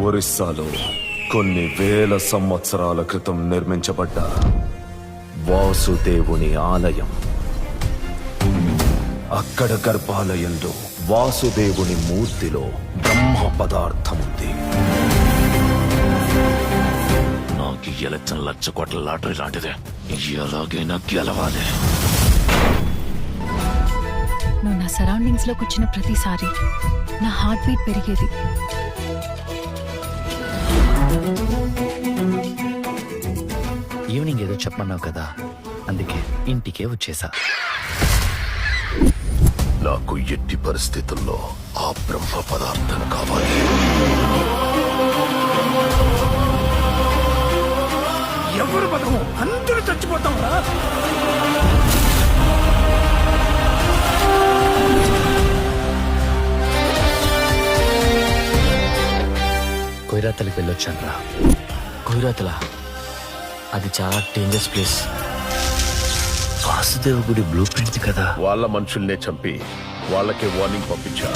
ఒరిస్సాలో కొన్ని వేల సంవత్సరాల క్రితం నిర్మించబడ్డ వాసుదేవుని ఆలయం. అక్కడ గర్భాలయంలో వాసుదేవుని మూర్తిలో బ్రహ్మ పదార్థం ఉంది. నాకు ఎలక్షన్ 1,00,000 కోట్ల లాటరీ లాంటిదే. ఎలాగైనా గెలవాలి. నువ్వు నా సరౌండింగ్స్ లోకి వచ్చిన ప్రతిసారి నా హార్ట్ బీట్ పెరిగేది. ఈవినింగ్ ఏదో చెప్పమన్నావు కదా, అందుకే ఇంటికే వచ్చేసా. నాకు ఎట్టి పరిస్థితుల్లో ఆ బ్రహ్మ పదార్థం కావాలి. ఎవరు బతకం, అందరూ చచ్చిపోతాంరా. కొయిరాతలకు వెళ్ళొచ్చాను రా. గుజరాత్లా? అది చాలా డేంజరస్ ప్లేస్. వాసుదేవ గుడి బ్లూ ప్రింట్ కదా. వాళ్ళ మనుషుల్నే చంపి వాళ్ళకే వార్నింగ్ పంపించా.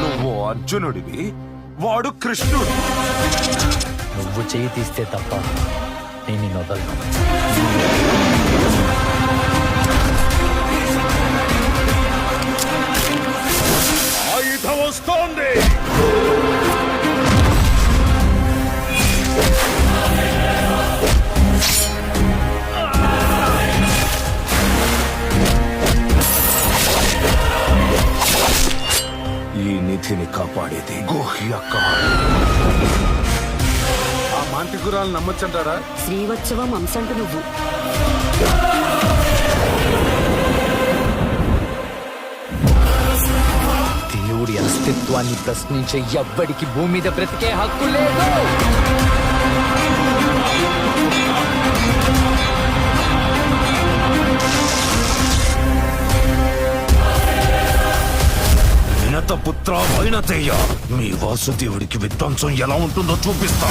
నువ్వు అర్జునుడివి, వాడు కృష్ణుడు. నువ్వు చేయి తీస్తే తప్ప నేను నిన్ను వదలను. ఆయుధం వస్తోంది. ఈ నిధిని కాపాడేది గుహ్యక. ఆ మాంటిగురాలు నమ్మొచ్చంటారా? శ్రీవత్సవం అంశంటు నువ్వు. దేవుడి అస్తిత్వాన్ని ప్రశ్నించే ఎవ్వడికి భూమి మీద బ్రతికే హక్కు లేదు. వినతపుత్ర వైనతేయ, మీ వాసుదేవుడికి విధ్వంసం ఎలా ఉంటుందో చూపిస్తా.